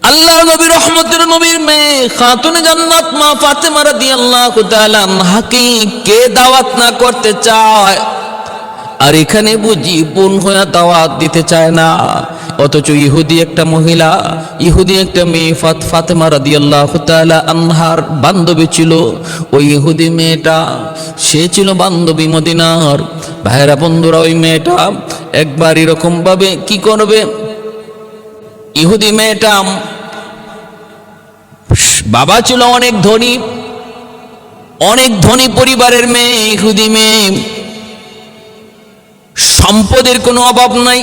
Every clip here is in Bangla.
আল্লাহর নবী রহমতের নবীর মেয়ে খাতুনে জান্নাত মা ফাতেমা রাদিয়াল্লাহু তাআলা আনহাকে কে দাওয়াত না করতে চায়? আর এখানে বুঝি বোন হয়ে দাওয়াত দিতে চায় না, অথচ ইহুদি একটা মহিলা, ইহুদি একটা মেয়ে ফাতেমা রাদিয়াল্লাহু তাআলা আনহার বান্ধবী ছিল। ওই ইহুদি মেয়েটা সে ছিল বান্ধবী মদিনার। ভাইরা বন্ধুরা, ওই মেয়েটা একবার এরকম ভাবে কি করবে, ইহুদি মেয়েটা বাবা ছিল অনেক ধনী পরিবারের মেয়ে। ইহুদি মেয়ে, সম্পদের কোনো অভাব নাই,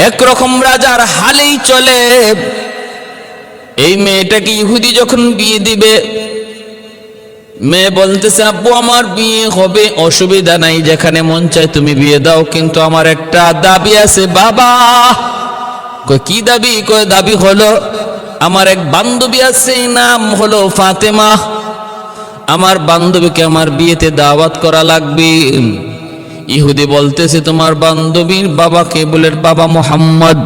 একরকম রাজার হালেই চলে। এই মেয়েটাকে ইহুদি যখন বিয়ে দিবে, মেয়ে বলতেছে আব্বু আমার বিয়ে হবে, অসুবিধা নাই, যেখানে মন চায় তুমি বিয়ে দাও, কিন্তু আমার একটা দাবি আছে। বাবা কই কি দাবি? কই দাবি হলো আমার এক বান্ধবী আছে, নাম হলো ফাতেমা, আমার বান্ধবীকে আমার বিয়েতে দাওয়াত করা লাগবে। ইহুদি বলতেছে তোমার বান্ধবীর বাবাকে? বলে বাবা মোহাম্মদ।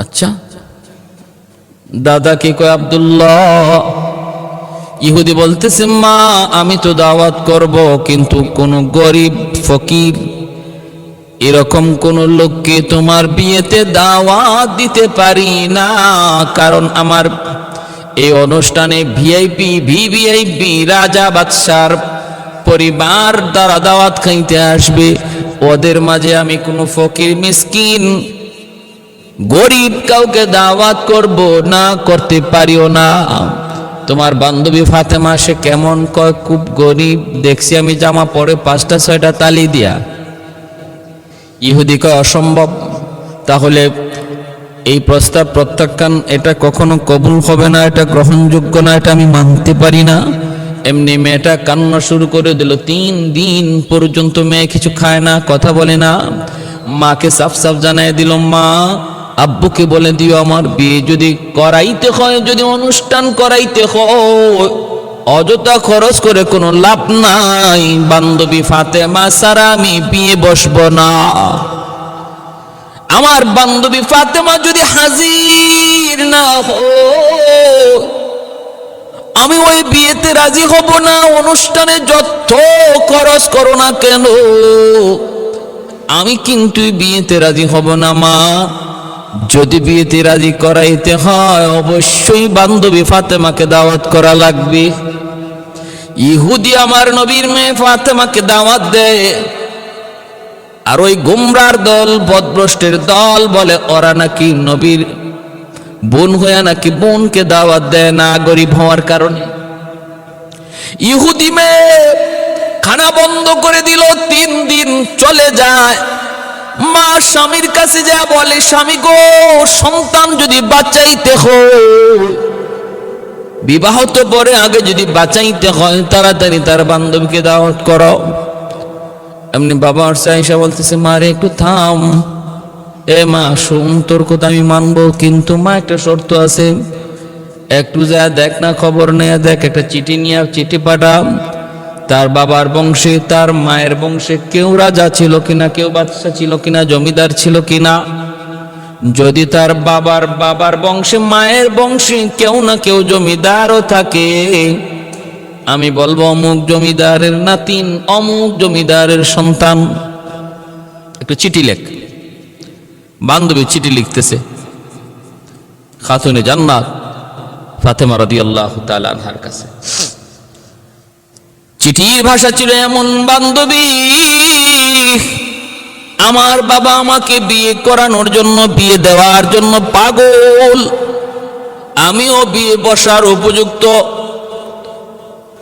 আচ্ছা, দাদা কে? কয় আব্দুল্লাহ। ইহুদি বলতেছে মা আমি তো দাওয়াত করব, কিন্তু কোন গরিব ফকির এরকম কোন লোককে তোমার বিয়েতে দাওয়াত দিতে পারি না, কারণ আমার এই অনুষ্ঠানে ভিভিআইপি রাজা বাদশার পরিবার দ্বারা দাওয়াত খাইতে আসবে। ওদের মাঝে আমি কোনো ফকির মিসকিন গরিব কাউকে দাওয়াত করব না, করতে পারিও না। তোমার বান্ধবী ফাতেমা সে কেমন? কয় খুব গরিব, দেখছি আমি জামা পরে 5টা 6টা তালি দিয়া। ইহুদি কয় অসম্ভব, তাহলে এই প্রস্তাব প্রত্যাখ্যান, এটা কখনো কবুল হবে না, এটা গ্রহণযোগ্য না, এটা আমি মানতে পারি না। এমনি মেয়েটা কান্না শুরু করে দিল। 3 দিন পর্যন্ত মেয়ে কিছু খায় না, কথা বলে না। মাকে সাফ জানাই দিল, মা আব্বুকে বলে দিও আমার বিয়ে যদি করাইতে হয়, যদি অনুষ্ঠান করাইতে হয়, অযথা খরচ করে কোনো লাভ নাই, বান্ধবী ফাতেমা ছাড়া আমি বিয়ে বসবো না। আমার বান্ধবী ফাতেমা যদি হাজির না হয়, আমি ওই বিয়েতে রাজি হব না। অনুষ্ঠানে যত খরচ করো না কেন, আমি কিন্তু বিয়েতে রাজি হব না। মা যদি বিয়েতে রাজি করাইতে হয়, অবশ্যই বান্ধবী ফাতেমাকে দাওয়াত করা লাগবে। ইহুদি আমার নবীর মেয়ে ফাতেমাকে দাওয়াত দেয়, আর ওই গুমরার দল, বদভ্রষ্টের দল বলে ওরা নাকি নবীর বোন হয়ে নাকি বোনকে দাওয়াত দেয় না গরিব হওয়ার কারণে। ইহুদি মেয়ে খানা বন্ধ করে দিল। 3 দিন চলে যায়। মা স্বামীর কাছে যা বলে, স্বামী গো সন্তান যদি বাঁচাইতে হয়, বিবাহ তো পরে, আগে যদি বাঁচাইতে হয় তাড়াতাড়ি তার বান্ধবীকে দাওয়াত করো। এমনি বাবা আয়সা বলতেছে মা রে একটু থাম, এ মা শুন তোর কথা আমি মানবো, কিন্তু মা একটা শর্ত আছে, একটু যা দেখ না, খবর নেয়া দেখ, একটা চিঠি নিয়ে চিঠি পাঠা। তার বাবার বংশে তার মায়ের বংশে কেউ রাজা ছিল কিনা, কেউ বাদশা ছিল কিনা, জমিদার ছিল কিনা। যদি তার বাবার বংশে মায়ের বংশে কেউ না কেউ জমিদারও থাকে, আমি বলবো অমুক জমিদারের নাতিন, অমুক জমিদারের সন্তান। একটু চিঠি লেখ। বান্ধবী চিঠি লিখতেছে খাতুনে জান্নাত ফাতেমা রাদিয়াল্লাহু তাআলা আনহার কাছে। চিঠির ভাষা ছিল এমন, বান্ধবী আমার বাবা আমাকে বিয়ে করানোর জন্য, বিয়ে দেওয়ার জন্য পাগল, আমিও বিয়ে বসার উপযুক্ত,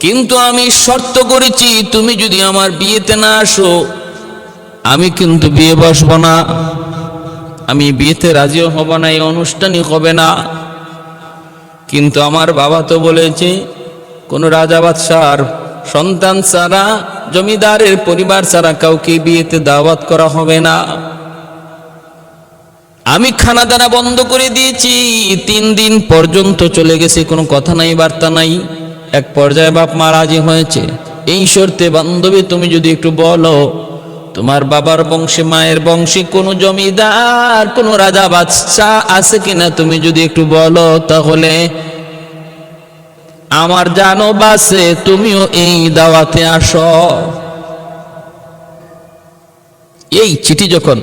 কিন্তু আমি শর্ত করেছি তুমি যদি আমার বিয়েতে না আসো আমি কিন্তু বিয়ে বসবো না, আমি বিয়েতে রাজিও হব না, এই অনুষ্ঠানই হবে না। কিন্তু আমার বাবা তো বলেছে কোন রাজা বাদশার সন্তান ছাড়া, জমিদারের পরিবার ছাড়া কাউকে বিয়েতে দাওয়াত করা হবে না। আমি খানা দানা বন্ধ করে দিয়েছি। 3 দিন পর্যন্ত চলে গেছে, কোনো কথা নাই, বার্তা নাই। এক পর্যায়ে বাপ মা রাজি হয়েছে, এই শর্তে বান্ধবী তুমি যদি একটু বলো তোমার বাবার বংশে মায়ের বংশে কোনো জমিদার কোনো রাজা বাদশাহ আছে কিনা তুমি যদি একটু বলো, তাহলে আমার জানো বাসে তুমিও এই দাওয়াতে আসো। এই চিঠি যখন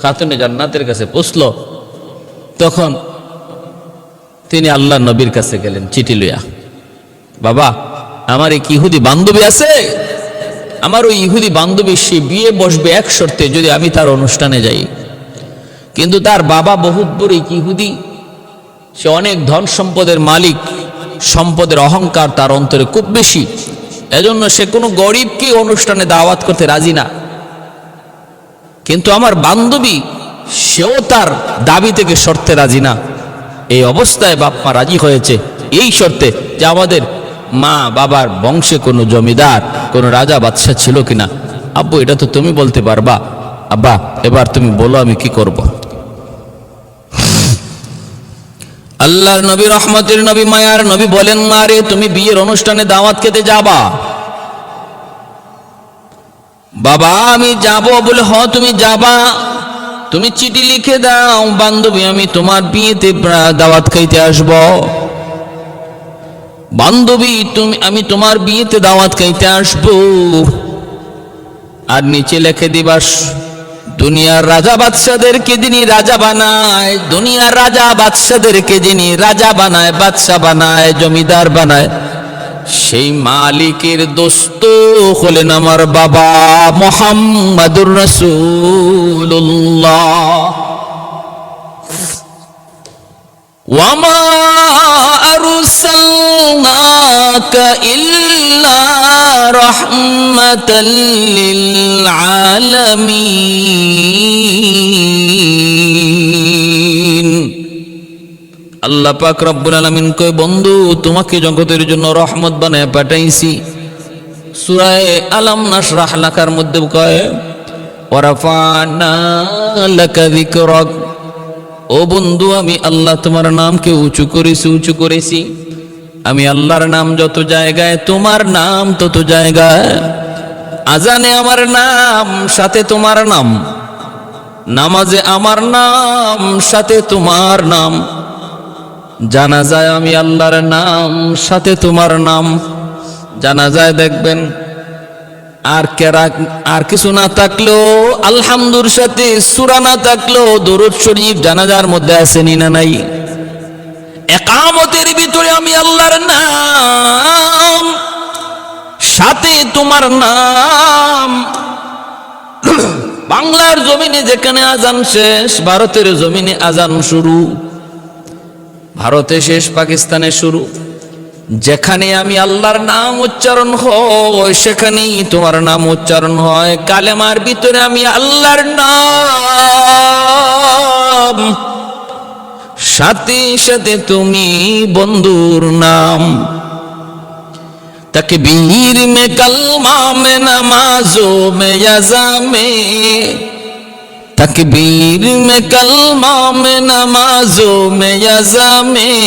খাতুনে জান্নাতের কাছে পৌঁছলো, তখন তিনি আল্লাহ নবীর কাছে গেলেন চিঠি লইয়া। বাবা, আমার এক ইহুদি বান্ধবী আছে, আমার ওই ইহুদি বান্ধবী সে বিয়ে বসবে এক শর্তে, যদি আমি তার অনুষ্ঠানে যাই। কিন্তু তার বাবা বহুত বড় ইহুদি, সে অনেক ধন সম্পদের মালিক, সম্পদের অহংকার তার অন্তরে খুব বেশি, এজন্য সে কোনো গরিবকে অনুষ্ঠানে দাওয়াত করতে রাজি না। কিন্তু আমার বান্ধবী সেও তার দাবি থেকে শর্তে রাজি না। এই অবস্থায় বাপ মা রাজি হয়েছে এই শর্তে যে আমাদের মা বাবার বংশে কোনো জমিদার কোনো রাজা বাদশাহ ছিল কিনা। আব্বু, এটা তো তুমি বলতে পারবা। আব্বা, এবার তুমি বলো আমি কি করব। আল্লাহর নবী, রহমতের নবী, মায়ার নবী বলেন, মা রে, তুমি বিয়ের অনুষ্ঠানে দাওয়াত খেতে যাবা? বাবা, আমি যাব। বলে, হ তুমি যাবা। তুমি চিঠি লিখে দাও, বান্ধবী আমি তোমার বিয়েতে দাওয়াত খাইতে আসব। বান্ধবী আমি তোমার বিয়েতে দাওয়াত খাইতে আসব। আর নিচে লিখে দিবাস, দুনিয়ার রাজা বাদশাদেরকে যিনি রাজা বানায়, দুনিয়ার রাজা বাদশাদেরকে যিনি রাজা বানায়, বাদশা বানায়, জমিদার বানায়, সেই মালিকের দোস্ত হলেন আমার বাবা মুহাম্মাদুর রাসূলুল্লাহ। ওয়ামা আরসালনাকা ইল্লা রাহমাতাল লিল আলামিন। আল্লাহ পাক রব্বুল আলামিন কয়, বন্ধু তোমাকে জগতের জন্য রহমত বানায় পাঠাইছি। সূরা আলাম নাশরাহ লাকার মধ্যে কয়, ওয়ারাফানা লাকা যিকরাক। ও বন্ধু, আমি আল্লাহ তোমার নামকে উঁচু করেছি। আমি আল্লাহর নাম যত জায়গায়, তোমার নাম তত জায়গায়। আজানে আমার নাম, সাথে তোমার নাম। নামাজে আমার নাম, সাথে তোমার নাম। জানা যায় আমি আল্লাহর নাম, সাথে তোমার নাম। জানা যায় দেখবেন আর কিছু না থাকলেও আলহামদুর সাথে সূরা না থাকলেও দরুদ শরীফ জানাজার মধ্যে আছে না নাই? ইকামতের ভিতরে আমি আল্লাহর নাম, সাথে তোমার নাম। বাংলার জমিনে যেখানে আজান শেষ, ভারতের জমিনে আজান শুরু। ভারতে শেষ, পাকিস্তানে শুরু। যেখানে আমি আল্লাহর নাম উচ্চারণ হয়, সেখানেই তোমার নাম উচ্চারণ হয়। কালেমার ভিতরে আমি আল্লাহর নাম, সাথে সাথে তুমি বন্ধুর নাম। तकबीर में कलमा में नमाजों में यज़ा में, तकबीर में कलमा में नमाजों में यज़ा में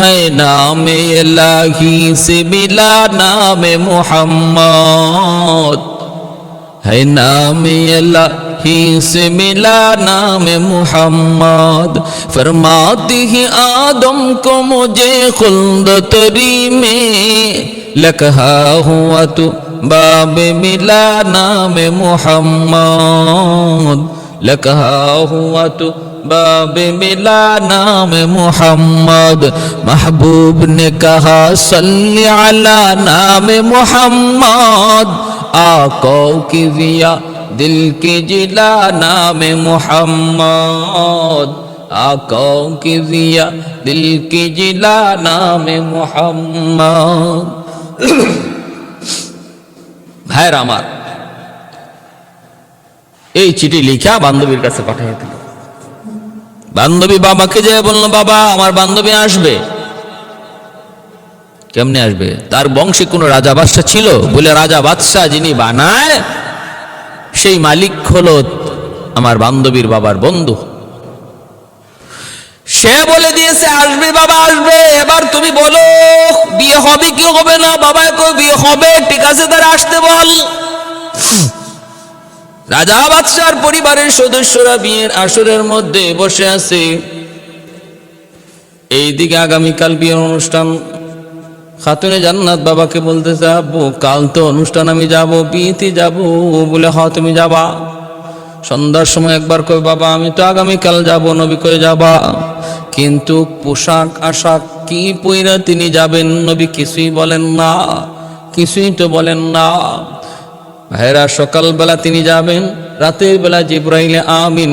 है नाम इलाही से मिला नाम मुहम्मद, है नाम इलाही से मिला नाम मुहम्मद। फरमाती है आदम को मुझे खुल्द तरी में, लकहा हुआ तो बाब मिला नाम मुहम्मद, लकहा हुआ तो बाब मिला नाम मुहम्मद। महबूब ने कहा सल्ली अला नाम मुहम्मद, आका की जिया दिल की जिला नाम मुहम्मद, आका की जिया दिल की जिला नाम मुहम्मद। ভাইরা আমার, এই চিঠি লিখা বান্ধবীর কাছে পাঠিয়ে দিল। বান্ধবী বাবাকে যে বললো, বাবা আমার বান্ধবী আসবে। কেমনে আসবে? তার বংশে কোনো রাজা বাদশাহ ছিল? বলে, রাজা বাদশাহ যিনি বানায় সেই মালিক হলো আমার বান্ধবীর বাবার বন্ধু। সে বলে দিয়েছে আসবে, বাবা আসবে। এবার তুমি বলো বিয়ে হবে কি হবে না? বাবা কই বিয়ে হবে, ঠিক আছে তারা আসতে বল। রাজা বাদশার পরিবারের সদস্যরা বিয়ের আসরের মধ্যে বসে আছে। এইদিকে আগামীকাল বিয়ের অনুষ্ঠান। খাতুনে জান্নাত বাবাকে বলতেছে, আব্বু কাল তো অনুষ্ঠান, আমি যাব, বিয়েতে যাব। বলে হ তুমি যাবা। সন্ধ্যার সময় একবার কই, বাবা আমি তো আগামীকাল যাব। নবী কই যাবা, কিন্তু পোশাক আশাক কি পইরা তিনি যাবেন? নবী কিছুই বলেন না, কিছুই তো বলেন না। ভাইরা, সকালবেলা তিনি যাবেন, রাতের বেলা জিব্রাইল আমিন,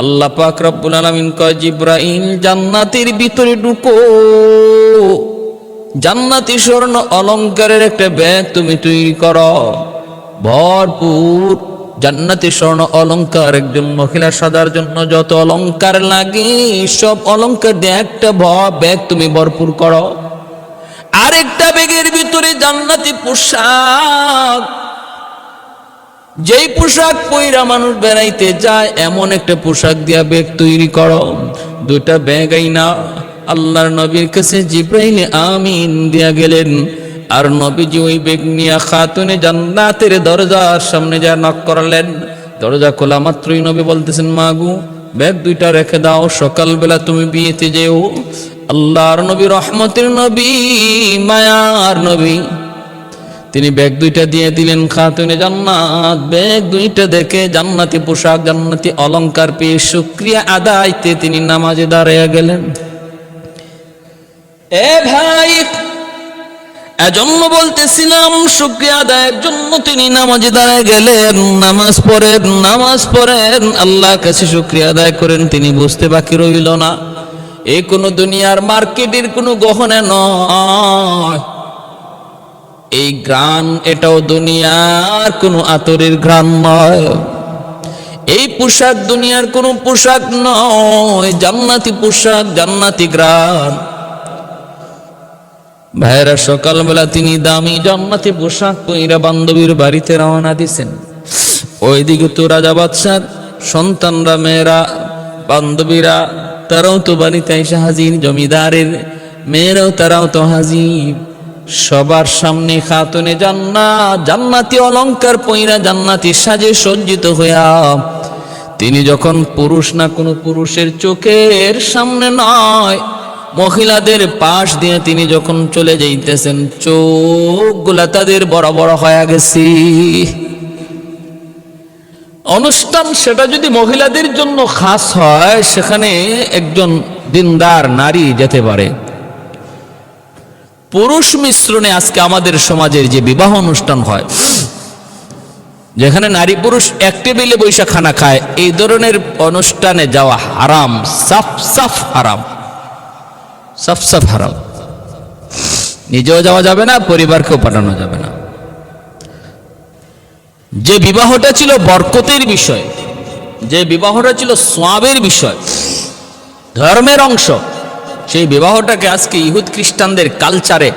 আল্লাহ পাক রব্বুল আলামিন কয়, জিব্রাইল জান্নাতের ভিতরে ঢুকো, জান্নাতি স্বর্ণ অলংকারের একটা ব্যাগ তুমি তৈরি করো, ভরপুর জান্নাতি স্বর্ণ অলংকার। একজন মহিলা সাজার জন্য যত অলংকার লাগে সব অলংকার দিয়ে একটা ব্যাগ তুমি ভরপুর করো। আরেকটা ব্যাগের ভিতরে জান্নাতি পোশাক, যেই পোশাক পইরা মানুষ বেড়াইতে যায় এমন একটা পোশাক দিয়া ব্যাগ তৈরি করো। দুটা ব্যাগ আইনা আল্লাহর নবীর কাছে জিব্রাইল আমিন দিয়া গেলেন। আর নবীজি ওই ব্যাগ নিয়ে খাতুনে জান্নাতের দরজার সামনে যা নক করলেন। দরজা খোলা মাত্রই নবী বলতেছেন, মাগু ব্যাগ দুইটা রেখে দাও, সকালবেলা তুমি বিয়েতে যেও। আল্লাহর নবী, রহমতের নবী, মায়ার নবী, তিনি ব্যাগ দুইটা দিয়ে দিলেন খাতুনে জান্নাত। ব্যাগ দুইটা দেখে জান্নাতি পোশাক, জান্নাতি অলংকার পেয়ে শুকরিয়া আদায়তে তিনি নামাজে দাঁড়িয়ে গেলেন। এ ভাই, এজন্য বলতেছিলাম শুকরিয়া আদায়ের জন্য তিনি নামাজে দাঁড়িয়ে গেলেন। নামাজ পড়েন, আল্লাহর কাছে শুকরিয়া আদায় করেন। তিনি বুঝতে বাকি রইল না, এই কোন দুনিয়ার মার্কেটের কোনো গহনা নয়, এই গ্রান এটাও দুনিয়ার কোনো আতরের গ্রান নয়, এই পোশাক দুনিয়ার কোনো পোশাক নয়, জান্নাতি পোশাক, জান্নাতি গ্রান। ভাইরা, সকালবেলা তিনি দামি জান্নাতি পোশাক পইরা বান্ধবীর বাড়িতে রওনা দিছেন। ওইদিকে তো রাজা বাদশার সন্তানরা, মেয়েরা, বান্ধবীরা, তারাও তো বাড়িতে এসে হাজির। জমিদারের মেয়েরাও তারাও তো হাজির। সবার সামনে খাতুনে জান্নাত জান্নাতি অলংকার পইরা, জান্নাতি সাজে সজ্জিত হইয়া তিনি যখন পুরুষ না কোনো পুরুষের চোখের সামনে নয়, মহিলাদের পাশ দিয়ে তিনি যখন চলে যাইতেছেন, চোখগুলা তাদের বড় বড় হয়ে গেছে। অনুষ্ঠান সেটা যদি মহিলাদের জন্য খাস হয়, সেখানে একজন দিনদার নারী যেতে পারে। পুরুষ মিশ্রণে আজকে আমাদের সমাজের যে বিবাহ অনুষ্ঠান হয়, যেখানে নারী পুরুষ এক টেবিলে বৈশা খানা খায়, এই ধরনের অনুষ্ঠানে যাওয়া হারাম, সাফ সাফ হারাম, সাফ সাফ হারাম। নিজেও যাওয়া যাবে না, পরিবারকেও পাঠানো যাবে না। যে বিবাহটা ছিল বরকতের বিষয়, যে বিবাহটা ছিল সোয়াবের বিষয়, ধর্মের অংশ, সেই বিবাহটাকে আজকে ইহুদ খ্রিস্টানদের কালচারে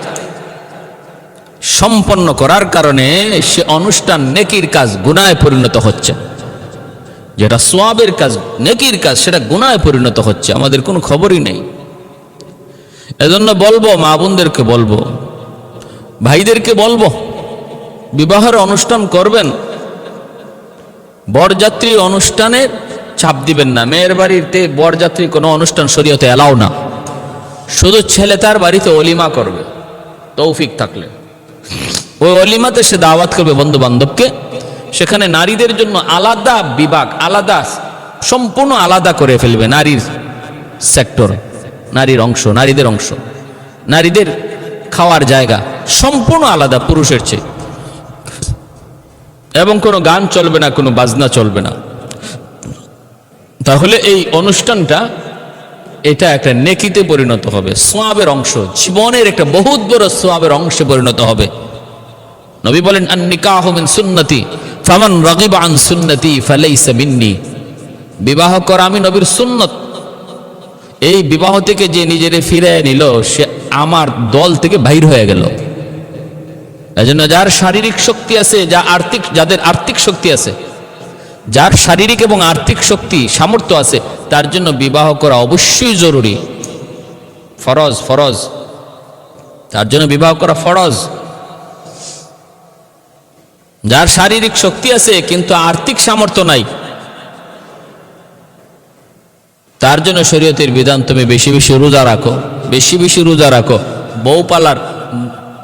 সম্পন্ন করার কারণে সে অনুষ্ঠান নেকির কাজ গুনাহে পরিণত হচ্ছে। যেটা সোয়াবের কাজ, নেকির কাজ, সেটা গুনাহে পরিণত হচ্ছে। আমাদের কোনো খবরই নেই। এজন্য বলবো, মা বোনদেরকে বলবো, ভাইদেরকে বলবো, বিবাহের অনুষ্ঠান করবেন, বরযাত্রীর অনুষ্ঠানে চাপ দিবেন না। মেয়ের বাড়িতে বরযাত্রী কোনো অনুষ্ঠান শরীয়তে এলাও না। শুধু ছেলে তার বাড়িতে অলিমা করবে, তৌফিক থাকলে ওই অলিমাতে সে দাওয়াত করবে বন্ধু বান্ধবকে। সেখানে নারীদের জন্য আলাদা বিভাগ, আলাদা, সম্পূর্ণ আলাদা করে ফেলবে নারীর সেক্টর, নারীর অংশ, নারীদের অংশ, নারীদের খাওয়ার জায়গা সম্পূর্ণ আলাদা পুরুষের চেয়ে। এবং কোনো গান চলবে না, কোনো বাজনা চলবে না। তাহলে এই অনুষ্ঠানটা, এটা একটা নেকিতে পরিণত হবে, সোয়াবের অংশ, জীবনের একটা বহুত বড় সোয়াবের অংশে পরিণত হবে। নবী বলেন, আন নিকাহু মিন সুন্নতি ফামান রাগিবা আন সুন্নতি ফালাইসা মিন্নি। বিবাহ করা আমি নবীর সুন্নত। এই বিবাহ থেকে যে নিজেরে ফিরে নিল, সে আমার দল থেকে বাইর হয়ে গেল। এজন্য যার শারীরিক শক্তি আছে, যাদের আর্থিক শক্তি আছে, যার শারীরিক এবং আর্থিক শক্তি সামর্থ্য আছে, তার জন্য বিবাহ করা অবশ্যই জরুরি, ফরজ, ফরজ। তার জন্য বিবাহ করা ফরজ। যার শারীরিক শক্তি আছে কিন্তু আর্থিক সামর্থ্য নাই, তার জন্য শরীয়তের বিধান তুমি বেশি বেশি রোজা রাখো, বেশি বেশি রোজা রাখো। বউ পালার,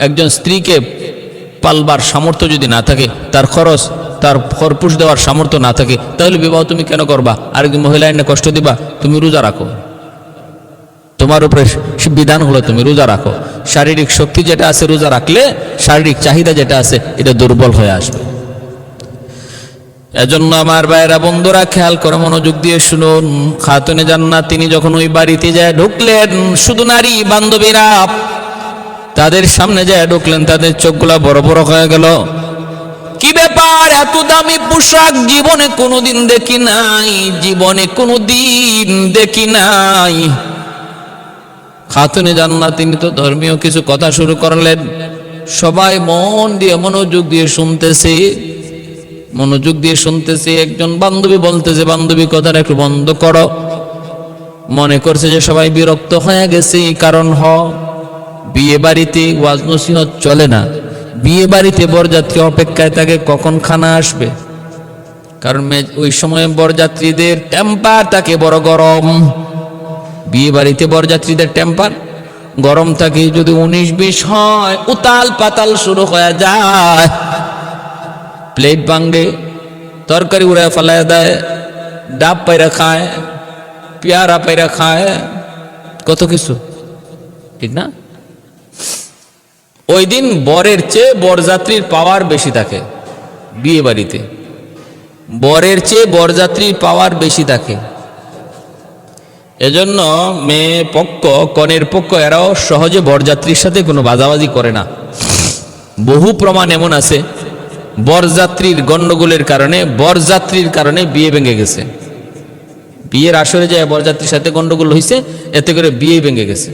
একজন স্ত্রীকে পালবার সামর্থ্য যদি না থাকে, তার খরচ, তার খরপুষ দেওয়ার সামর্থ্য না থাকে, তাহলে বিবাহ তুমি কেন করবা? আরেকজন মহিলা এনে কষ্ট দিবা? তুমি রোজা রাখো, তোমার উপরে বিধান হলো তুমি রোজা রাখো। শারীরিক শক্তি যেটা আছে রোজা রাখলে শারীরিক চাহিদা যেটা আছে এটা দুর্বল হয়ে আসবে। এজন্য আমার ভাইরা বন্ধুরা খেয়াল করে মনোযোগ দিয়ে শুনুন, খাতুনে জান্নাত তিনি যখন ওই বাড়িতে যায় ঢুকলেন, শুধু নারী বান্ধবীরা তাদের সামনে যায় ঢুকলেন, তাদের চোখগুলা বড় বড় হয়ে গেল। কি ব্যাপার, এত দামি পোশাক জীবনে কোনোদিন দেখি নাই, জীবনে কোনোদিন দেখি নাই। খাতুনে জান্নাত তিনি তো ধর্মীয় কিছু কথা শুরু করলেন, সবাই মন দিয়ে মনোযোগ দিয়ে শুনতেছে, মনোযোগ দিয়ে শুনতেছে। একজন বান্ধবী বলতেছে, বান্ধবী কথাটা একটু বন্ধ করো। মনে করছে যে সবাই বিরক্ত হয়ে গেছে, কারণ বিয়ে বাড়িতে ওয়াজ নসিহত চলে না, বিয়ে বাড়িতে বরযাত্রী অপেক্ষায় থাকে কখন খানা আসবে, কারণ ওই সময় বরযাত্রীদের টেম্পার থাকে বড় গরম। বিয়ে বাড়িতে বরযাত্রীদের টেম্পার গরম থাকে, যদি 19-20 হয় উতাল পাতাল শুরু হয়ে যায়, প্লেট ভাঙ্গে, তরকারি উড়ায় ফেলায় দেয়, ডাব পায়রা খায়, পেয়ারা পায়রা খায়, কত কিছু, ঠিক না? ওই দিন বরের চেয়ে বরযাত্রীর পাওয়ার বেশি থাকে বিয়ে বাড়িতে, বরের চেয়ে বরযাত্রীর পাওয়ার বেশি থাকে। এজন্য মেয়ে পক্ষ, কনের পক্ষ এরাও সহজে বরযাত্রীর সাথে কোনো বাজাবাজি করে না। বহু প্রমাণ এমন আছে বরযাত্রীর গন্ডগোলের কারণে, বরযাত্রীর কারণে বিয়ে ভেঙে গেছে। বিয়ের আসরে যায় বরযাত্রীর সাথে গন্ডগোল হয়েছে, এতে করে বিয়ে ভেঙে গেছে,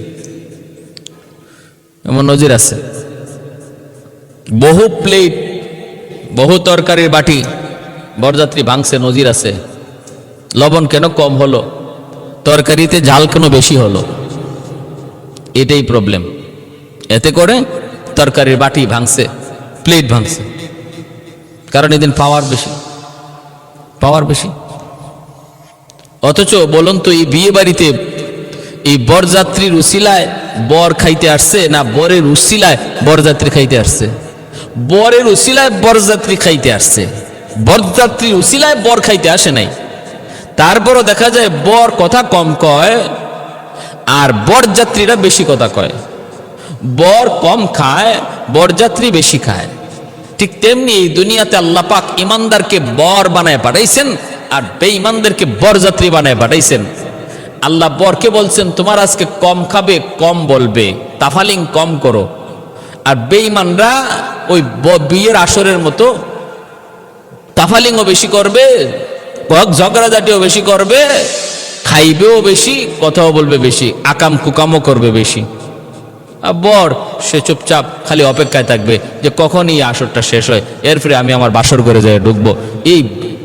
এমন নজির আছে। বহু প্লেট, বহু তরকারির বাটি বরযাত্রী ভাঙছে, নজির আছে। লবণ কেন কম হলো, তরকারিতে ঝাল কেন বেশি হলো, এটাই প্রবলেম। এতে করে তরকারির বাটি ভাঙছে, প্লেট ভাঙছে, কারণ এদিন পাওয়ার বেশি, পাওয়ার বেশি। অথচ বলুন তো, এই বিয়ে বাড়িতে এই বরযাত্রীর উসিলায় বর খাইতে আসছে, না বরের উসিলায় বরযাত্রী খাইতে আসছে? বরের উসিলায় বরযাত্রী খাইতে আসছে, বরযাত্রীর উসিলায় বর খাইতে আসে নাই। তারপরও দেখা যায় বর কথা কম কয় আর বরযাত্রীরা বেশি কথা কয়। বর কম খায়, বরযাত্রী বেশি খায়। ঠিক তেমনি এই দুনিয়াতে আল্লাহ পাক ইমানদারকে বর বানায় পাঠাইছেন আর বেঈমানদেরকে বরযাত্রী বানায় পাঠাইছেন। আল্লাহ বরকে বলছেন তোমার আজকে কম খাবে, কম বলবে, তাফালিং কম করো। আর বেঈমানরা ওই বিয়ের আসরের মতো তাফালিংও বেশি করবে, ঝগড়াঝাটিও বেশি করবে, খাইবেও বেশি, কথাও বলবে বেশি, আকাম কুকামও করবে বেশি। আর বর সে চুপচাপ খালি অপেক্ষায় থাকবে যে কখন এই আসরটা শেষ হয়, এরপরে আমি আমার বাসর ঘরে যেয়ে ঢুকবো।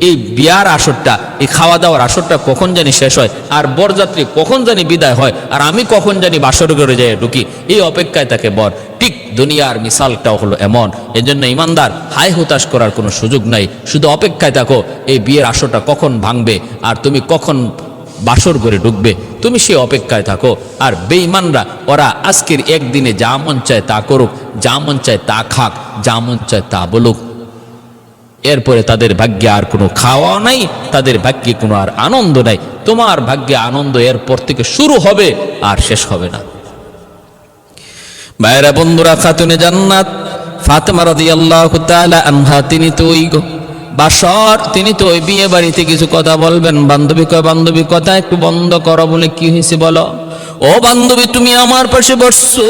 এই বিয়ার আসরটা, এই খাওয়া দাওয়ার আসরটা কখন জানি শেষ হয়, আর বরযাত্রী কখন জানি বিদায় হয়, আর আমি কখন জানি বাসর ঘরে যেয়ে ঢুকি, এই অপেক্ষায় থাকে বর। ঠিক দুনিয়ার মিসালটাও হলো এমন। এজন্য ইমানদার হাই হতাশ করার কোনো সুযোগ নাই, শুধু অপেক্ষায় থাকো এই বিয়ের আসরটা কখন ভাঙবে আর তুমি কখন বাসর ঘরে ঢুকবে, তুমি সে অপেক্ষায় থাকো। আর বেঈমানরা ওরা আজকের একদিনে যা মন চায় তা করুক, যা মন চায় তা খাক, যা মন চায় তা বলুক, এরপরে তাদের ভাগ্যে আর কোনো খাওয়া নাই, তাদের ভাগ্যে কোনো আর আনন্দ নাই। তোমার ভাগ্যে আনন্দ এরপর থেকে শুরু হবে আর শেষ হবে না। ভাইরা বন্ধুরা, খাতুনে জান্নাত ফাতেমা রাদিয়াল্লাহু তাআলা আনহা তিনি তো ওই বাসর, তিনি তো ওই বিয়ে বাড়িতে কিছু কথা বলবেন। বান্ধবী কয়, বান্ধবী কথা একটু বন্ধ করো। বলে কি হয়েছে বলো? ও বান্ধবী, তুমি আমার পাশে বসছো,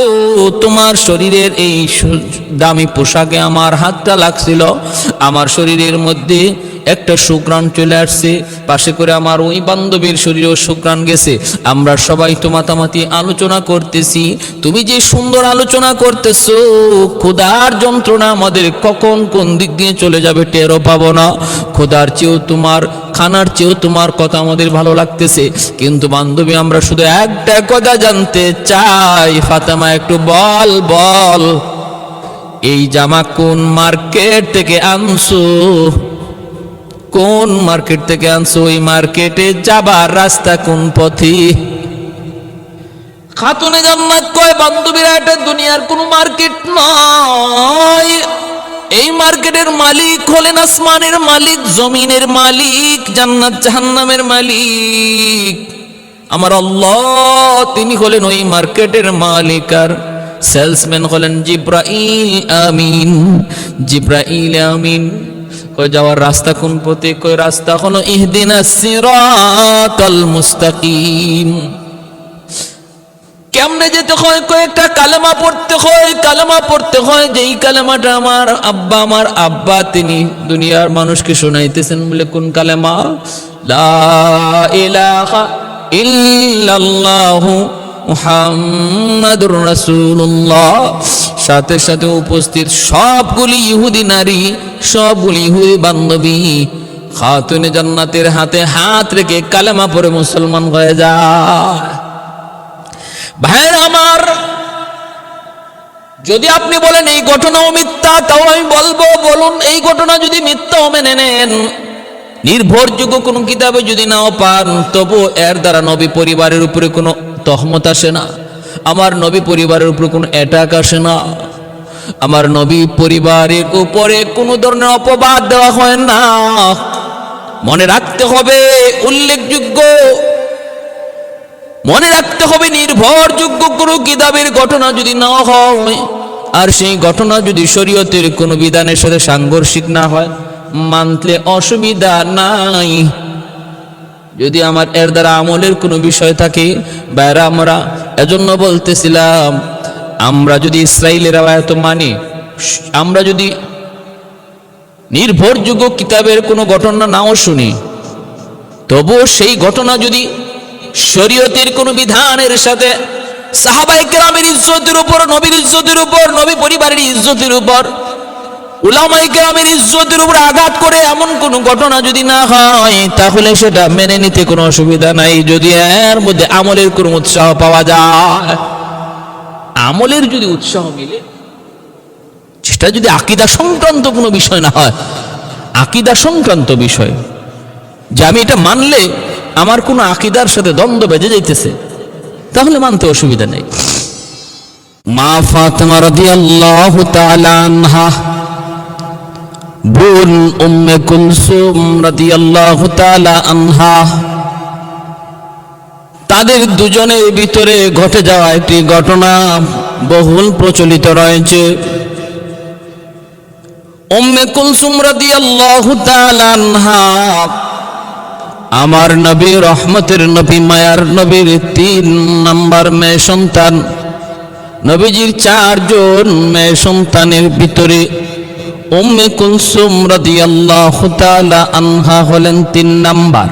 তোমার শরীরের এই দামি পোশাকে আমার হাতটা লাগছিল, আমার শরীরের মধ্যে একটা সুঘ্রাণ চলে আসছে, পাশে করে আমার ওই বান্ধবীর শরীরেও সুঘ্রাণ গেছে। আমরা সবাই তো মাতামাতি আলোচনা করতেছি, তুমি যে সুন্দর আলোচনা করতেছো, ক্ষুধার যন্ত্রণা আমাদের কখন কোন দিক দিয়ে চলে যাবে টেরও পাবো না। ক্ষুধার চেয়েও তোমার, খানার চেয়েও তোমার কথা আমাদের ভালো লাগতেছে। কিন্তু বান্ধবী, আমরা শুধু একটা কথা জানতে চাই, ফাতেমা একটু বল বল। এই জামা কোন মার্কেট থেকে আনছো? কোন মার্কেট থেকে আনছো? ওই মার্কেটে যাবার রাস্তা কোন পথে? খাতুনে জান্নাত কয়, বান্ধবীরা, এটা দুনিয়ার কোন মার্কেট নয়। এই মার্কেটের মালিক হলেন আসমানের মালিক, জমিনের মালিক, জান্নাত জাহান্নামের মালিক আমার আল্লাহ। তিনি হলেন ওই মার্কেটের মালিক, আর সেলসম্যান হলেন জিব্রাইল আমিন। জিব্রাইল আমিন কয়, যাওয়ার রাস্তা কোন পথে? কয়, রাস্তা হলো ইহদিনাস সিরাতাল মুস্তাকিম। কেমনে যেতে হয়? কয়েকটা কালেমা পড়তে হয়। কালেমা পড়তে হয়, যেই কালেমাটা আমার আব্বা তিনি দুনিয়ার মানুষকে শোনাইতেছেন। বলে কোন কালেমা? লা ইলাহা ইল্লাল্লাহু মুহাম্মাদুর রাসূলুল্লাহ। সাথে সাথে উপস্থিত সবগুলি ইহুদি নারী, সবগুলি ইহুদি বান্ধবী খাতুনে জান্নাতের হাতে হাত রেখে কালেমা পড়ে মুসলমান হয়ে যায়। ভাইয়ের আমার, যদি আপনি বলেন এই ঘটনাও মিথ্যা, তাও আমি বলবো, বলুন এই ঘটনা যদি মিথ্যাও মেনে নেন, নির্ভরযোগ্য কোনো কিতাবে যদি নাও পান, তবু এর দ্বারা নবী পরিবারের উপরে কোনো তহমত আসে না, আমার নবী পরিবারের উপরে কোনো অ্যাটাক আসে না, আমার নবী পরিবারের উপরে কোনো ধরনের অপবাদ দেওয়া হয় না। মনে রাখতে হবে, উল্লেখযোগ্য, মনে রাখতে হবে, নির্ভরযোগ্য কোনো কিতাবের ঘটনা যদি না হয়, আর সেই ঘটনা যদি শরীয়তের কোনো বিধানের সাথে সাংঘর্ষিক না হয়, মানলে অসুবিধা নাই। যদি আমার এর দ্বারা আমলের কোনো বিষয় থাকে, বাইরা আমরা এজন্য বলতেছিলাম, আমরা যদি ইসরাইলের আয়াত মানি, আমরা যদি নির্ভরযোগ্য কিতাবের কোনো ঘটনা নাও শুনি, তবুও সেই ঘটনা যদি শরীয়তের কোনো বিধানের সাথে, সাহাবায়ে কেরামের ইজ্জতের উপর, নবীর ইজ্জতের উপর, নবী পরিবারের ইজ্জতের উপর, উলামায়ে কেরামের ইজ্জতের উপর আঘাত করে এমন কোন ঘটনা যদি না হয়, তাহলে সেটা মেনে নিতে কোনো অসুবিধা নাই, যদি এর মধ্যে আমলের কোনো উৎসাহ পাওয়া যায়। আমলের যদি উৎসাহ মিলে, সেটা যদি আকীদা সংক্রান্ত কোনো বিষয় না হয়, আকীদা সংক্রান্ত বিষয়, যে আমি এটা মানলে আমার কোনো আকীদার সাথে দ্বন্দ্ব বেজে যাইতেছে, তাহলে মানতে অসুবিধা নেই। মা ফাতেমা রাদিয়াল্লাহু তাআলা আনহা, বোন উম্মে কুলসুম রাদিয়াল্লাহু তাআলা আনহা, তাদের দুজনের ভিতরে ঘটে যাওয়া একটি ঘটনা বহুল প্রচলিত রয়েছে। উম্মে কুলসুম রাদিয়াল্লাহু তাআলা আনহা আমার নবী, রহমতের নবী, মায়ার নবীর 3 নাম্বার মেয়ে সন্তান। নবীজির 4 জন মেয়ে সন্তানের ভিতরে উম্মে কুলসুম রাদিয়াল্লাহু তাআলা আনহা হলেন 3 নাম্বার।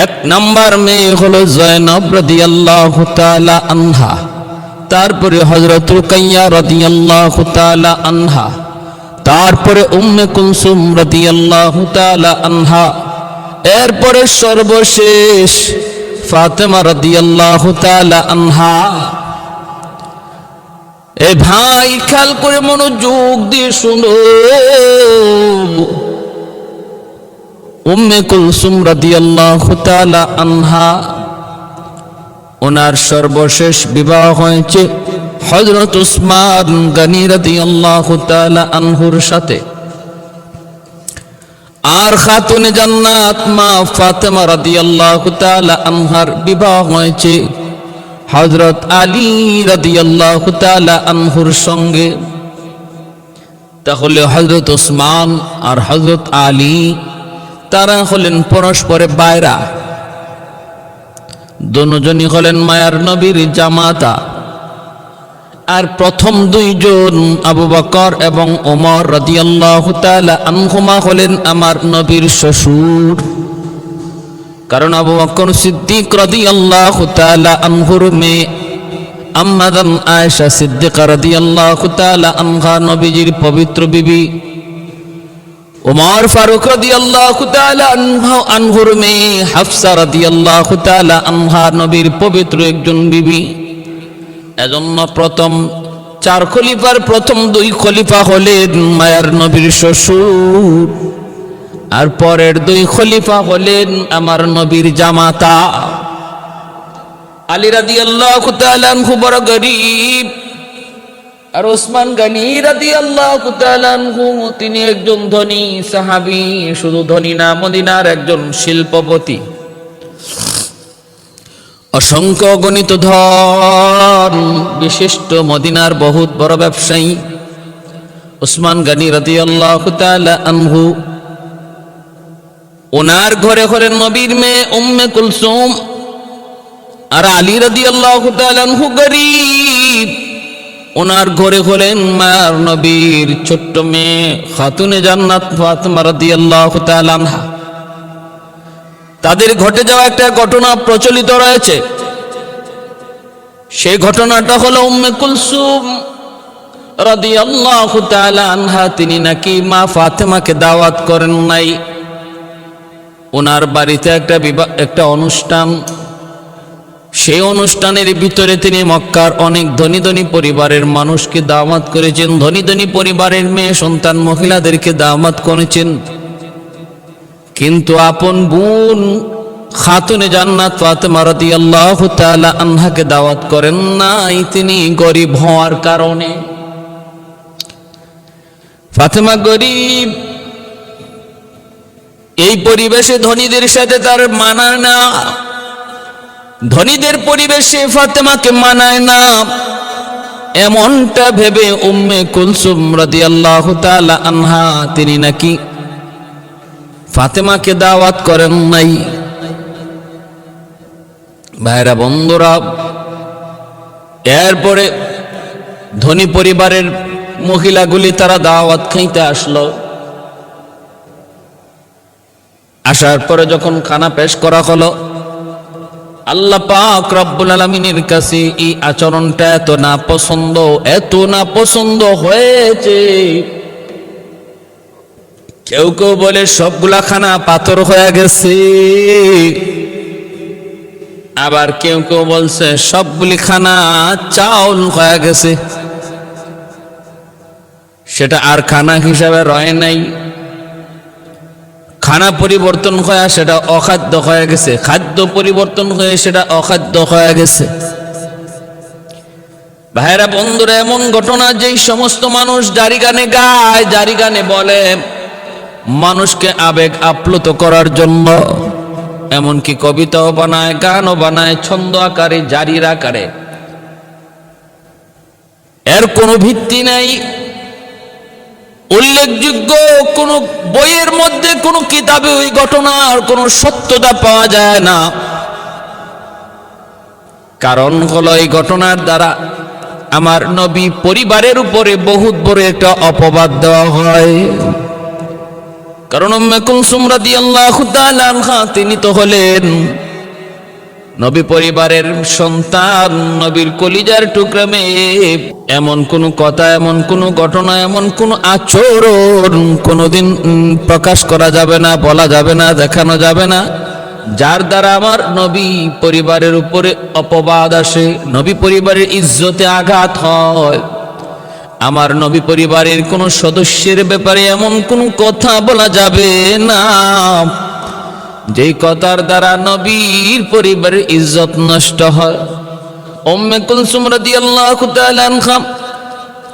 1 নাম্বার মেয়ে হলো জয়নব রাদিয়াল্লাহু তাআলা আনহা, তারপরে হযরত রুকাইয়া রাদিয়াল্লাহু তাআলা আনহা, তারপরে উম্মে কুলসুম রাদিয়াল্লাহু তাআলা আনহা, এরপরে সর্বশেষ ফাতেমা রাদিয়াল্লাহু তাআলা আনহা। এ ভাই, খেয়াল করে মনোযোগ দিয়ে শুনো, উম্মে কুলসুম রাদিয়াল্লাহু তাআলা আনহা, ওনার সর্বশেষ বিবাহ হয়েছে হযরত উসমান গনি রাদিয়াল্লাহু তাআলা আনহুর সাথে। আর খাতুনে জান্নাত মা ফাতেমা রাদিয়াল্লাহু তাআলা আনহার বিবাহ হয়েছে হযরত আলী রাদিয়াল্লাহু তাআলা আনহুর সঙ্গে। তাহলে হযরত উসমান আর হযরত আলী, তারা হলেন পরস্পরে বাইরা, দুজনই হলেন মায়ার নবীর জামাতা। আর প্রথম 2 জন আবু বকর এবং ওমর রাদিয়াল্লাহু তাআলা আনহুমা হলেন আমার নবীর শ্বশুর। কারণ আবু বকর সিদ্দিক রাদিয়াল্লাহু তাআলা আনহুর মেয়ে আম্মাদান আয়েশা সিদ্দিকা রাদিয়াল্লাহু তাআলা আনহা নবীজির পবিত্র বিবি। ওমর ফারুক রাদিয়াল্লাহু তাআলা আনহুর মেয়ে হাফসা রাদিয়াল্লাহু তাআলা আনহা নবীর পবিত্র একজন বিবি। এজন্য প্রথম চার খলিফার প্রথম দুই খলিফা হলেন মায়ার নবীর শ্বশুর, আর পরের দুই খলিফা হলেন আমার নবীর জামাতা। আলী রাদিয়াল্লাহু তাআলা আনহু বড় গরীব, আর ওসমান গনি রাদিয়াল্লাহু তাআলা আনহু তিনি একজন ধনী সাহাবী। শুধু ধনী না, মদিনার একজন শিল্পপতি, অসংখ্য গণিত ধন বিশিষ্ট মদিনার বহুত বড় ব্যবসায়ী ওসমান গনি রাদিয়াল্লাহু তাআলা আনহু। ওনার ঘরে ঘরে নবীর মেয়ে উম্মে কুলসুম, আর আলী রাদিয়াল্লাহু তাআলা আনহু গরীব, ওনার ঘরে হলেন মায়ার নবীর ছোট্ট মেয়ে খাতুনে জান্নাত ফাতেমা রাদিয়াল্লাহু তাআলা আনহা। তাদের ঘটে যাওয়া একটা ঘটনা প্রচলিত রয়েছে। সেই ঘটনাটা হলো উম্মে কুলসুম রাদিয়াল্লাহু তাআলা আনহা তিনি নাকি মা ফাতেমাকে দাওয়াত করেন নাই। ওনার বাড়িতে একটা অনুষ্ঠান, সেই অনুষ্ঠানের ভিতরে তিনি মক্কার অনেক ধনী ধনী পরিবারের মানুষকে দাওয়াত করেছেন, ধনী ধনী পরিবারের মেয়ে সন্তান মহিলাদেরকে দাওয়াত করেছেন, কিন্তু আপন বোন খাতুনে জান্নাত ফাতেমা রাদিয়াল্লাহু তাআলা আনহাকে দাওয়াত করেন নাই, তিনি গরীব হওয়ার কারণে। ফাতেমা গরীব, এই পরিবেশে ধনীদের সাথে তার মানায় না, ধনীদের পরিবেশে ফাতেমাকে মানায় না, এমনটা ভেবে উম্মে কুলসুম রাদিয়াল্লাহু তাআলা আনহা তিনি নাকি ফাতেমাকে দাওয়াত করেন নাই। ভাইরা বন্ধুরা, এরপরে ধনী পরিবারের মহিলাগুলি তারা দাওয়াত খাইতে আসলো। আসার পরে যখন খানা পেশ করা হলো, আল্লাহ পাক রব্বুল আলামিনের কাছে এই আচরণটা এত না পছন্দ হয়েছে। কেউ কেউ বলে সবগুলা খানা পাথর হয়ে গেছে, আবার কেউ কেউ বলছে সবগুলি খানা চাউল হয়ে গেছে, সেটা আর খানা হিসাবে রয় নাই। খানা পরিবর্তন হয়ে সেটা অখাদ্য হয়ে গেছে, খাদ্য পরিবর্তন হয়ে সেটা অখাদ্য হয়ে গেছে। ভাইরা বন্ধুরা, এমন ঘটনা যেই সমস্ত মানুষ জারি গানে গায়, জারি গানে বলে, মানুষকে আবেগ আপ্লুত করার জন্য, এমনকি কবিতাও বানায়, গানও বানায়, ছন্দ আকারে, জারির আকারে, এর কোনো ভিত্তি নাই। উল্লেখযোগ্য কোন বইয়ের মধ্যে, কোন কিতাবে ওই ঘটনার কোন সত্যতা পাওয়া যায় না। কারণ হলো এই ঘটনার দ্বারা আমার নবী পরিবারের উপরে বহুত বড় একটা অপবাদ দেওয়া হয়। কারণ উম্মে কুলসুম রাদিয়াল্লাহু তাআলা আনহা তিনি তো হলেন নবী পরিবারের সন্তান, নবীর কলিজার টুকরা মেয়ে। এমন কোন কথা, এমন কোন ঘটনা, এমন কোন আচরণ কোনদিন প্রকাশ করা যাবে না, বলা যাবে না, দেখানো যাবে না, যার দ্বারা আমার নবী পরিবারের উপরে অপবাদ আসে, নবী পরিবারের ইজ্জতে আঘাত হয়। আমার নবী পরিবারের কোন সদস্যের ব্যাপারে এমন কোন কথা বলা যাবে না যেই কথার দ্বারা নবীর পরিবারের ইজ্জত নষ্ট হয়। উম্মে কুলসুম রাদিয়াল্লাহু তাআলা আনহা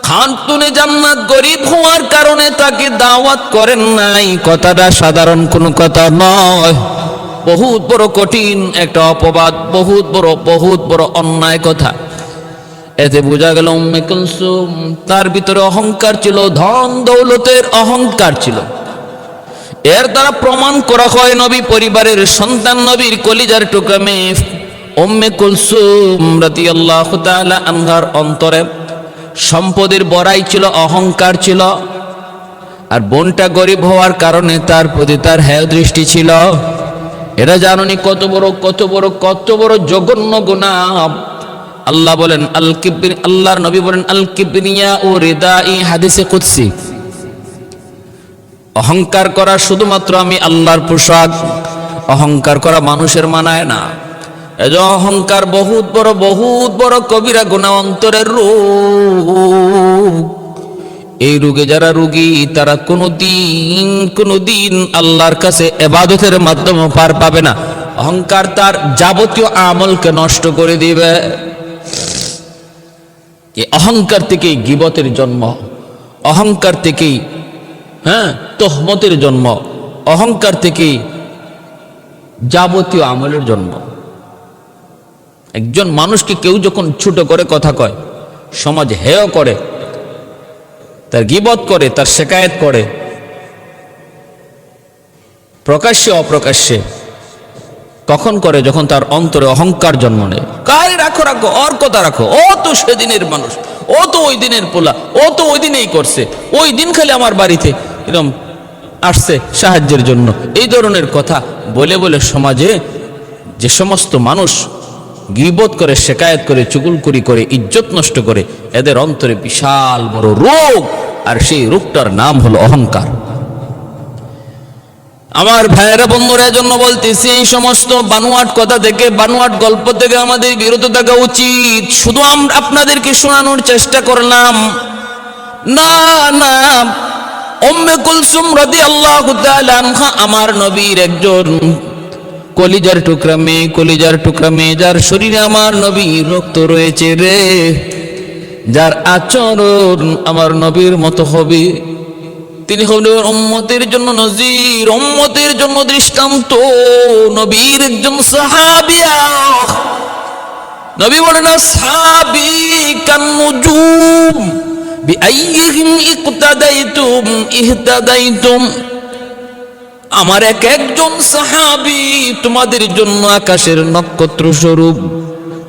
খাতুনে জান্নাত গরীব হওয়ার কারণে তাকে দাওয়াত করেন নাই, কথাটা সাধারণ কোনো কথা নয়, বহুত বড় কঠিন একটা অপবাদ, বহুত বড় অন্যায় কথা। এতে বোঝা গেল উম্মে কুলসুম তার ভিতরে অহংকার ছিল, ধন দৌলতের অহংকার ছিল। এর দ্বারা প্রমাণ করা হয় নবী পরিবারের সন্তান, নবীর কলিজার টুকরা মেয়ে উম্মে কুলসুম রাদিয়াল্লাহু তাআলা আনহার অন্তরে সম্পদের বড়াই ছিল, অহংকার ছিল। আর বোনটা গরিব হওয়ার কারণে তার প্রতি তার হেয় দৃষ্টি ছিল। এরা জানেনি কত বড় জঘন্য গুনাহ। আল্লাহ বলেন আল্লাহর নবী বলেন আল কিবরিয়া ও রিদাই, হাদিসে কুদসি। অহংকার করা শুধুমাত্র আমি আল্লাহর পোশাক, অহংকার করা মানুষের মানায় না। এই যে অহংকার বহুত বড় কবিরা গুনাহ, অন্তরের রোগ। এই রোগে যারা রোগী তারা কোনোদিন আল্লাহর কাছে ইবাদতের মাধ্যমে পার পাবে না। অহংকার তার যাবতীয় আমলকে নষ্ট করে দিবে। এই অহংকার থেকেই গীবতের জন্ম, অহংকার থেকেই তহমতের জন্ম, অহংকার থেকেই যাবতীয় আমলের জন্ম। একজন মানুষকে কেউ যখন ছোট করে কথা কয়, সমাজ হেয় করে, তার গীবত করে, তার শিকায়েত করে, প্রকাশ্যে অপ্রকাশ্যে, কখন করে? যখন তার অন্তরে অহংকার জন্ম নেয়। কাই রাখো ওর কথা রাখো, ও তো সেদিনের মানুষ, ও তো ওই দিনের পোলা, ও তো ওই দিনেই করছে, ওই দিন খালি আমার বাড়িতে এরকম আসছে সাহায্যের জন্য। এই ধরনের কথা বলে বলে সমাজে যে সমস্ত মানুষ গীবত করে, শিকায়েত করে, চুগলখড়ি করে, ইজ্জত নষ্ট করে, এদের অন্তরে বিশাল বড় রোগ, আর সেই রোগটার নাম হলো অহংকার। আমার ভাইয়েরা, বন্ধুরা, এজন্য বলতেছি এই সমস্ত বানোয়াট কথা থেকে, বানোয়াট গল্প থেকে আমাদের বিরত থাকা উচিত। শুধু আমরা আপনাদেরকে শোনানোর চেষ্টা করলাম না। উম্মে কুলসুম রাদিয়াল্লাহু তাআলা আনহা আমার নবীর একজন কলিজার টুকরা মেয়ে, যার শরীরে আমার নবীর রক্ত রয়েছে রে, যার আচরণ আমার নবীর মতো হবে। তিনি হলেন উম্মতের জন্য নজির, উম্মতের জন্য দৃষ্টান্ত, নবীর একজন সাহাবিয়া। নবী বলেন আসহাবী কান্নুজুম বিআইয়িহিম ইকতাদাইতুম ইহতাদাইতুম। আমার একজন সাহাবী তোমাদের জন্য আকাশের নক্ষত্র স্বরূপ।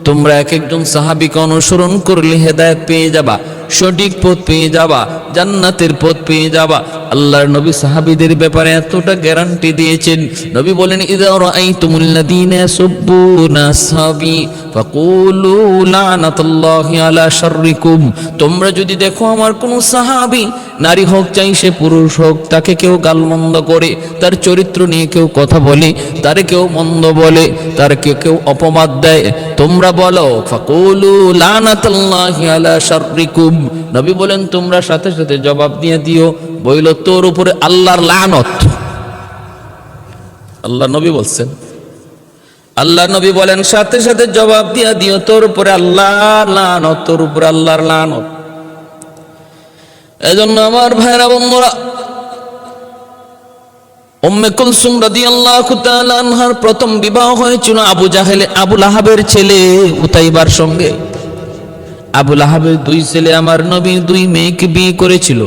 তোমরা একজন সাহাবীকে অনুসরণ করলে হেদায়েত পেয়ে যাবা, সঠিক পথ পেয়ে যাবা, জান্নাতের পথ পেয়ে যাবা। আল্লাহর নবী সাহাবীদের ব্যাপারে এতটা গ্যারান্টি দিয়েছেন। নবী বলেন ইযা রাআইতুমুল্লাযীনা ইয়াসুব্বুনা আসহাবী ফাকুলু লানাতুল্লাহি আলা শাররিকুম। তোমরা যদি দেখো আমার কোন সাহাবী, নারী হোক চাই সে পুরুষ হোক, তাকে কেউ গালমন্দ করে, তার চরিত্র নিয়ে কেউ কথা বলে, তারে কেউ মন্দ বলে, তার কেউ অপবাদ দেয়, তোমরা বলো ফাকুলু লানাতুল্লাহি আলা শাররিকুম। নবী বলেন তোমরা সাথে সাথে জবাব দিয়ে দিও, বইল তোর উপরে আল্লাহর লানত। আল্লাহ নবী বলছেন, আল্লাহ নবী বলেন সাথে সাথে জবাব দিয়ে দিও তোর উপরে আল্লাহর লানত, তোর উপরে আল্লাহর লানত। এজন্য আমার ভাইরা, বন্ধুরা, উম্মে কুলসুম রাদিয়াল্লাহু তাআলা আনহার প্রথম বিবাহ হয়েছিল আবু লাহাবের ছেলে উতাইবার সঙ্গে। আবু লাহাবের দুই ছেলে আমার নবী দুই মেয়েকে বিয়ে করেছিল।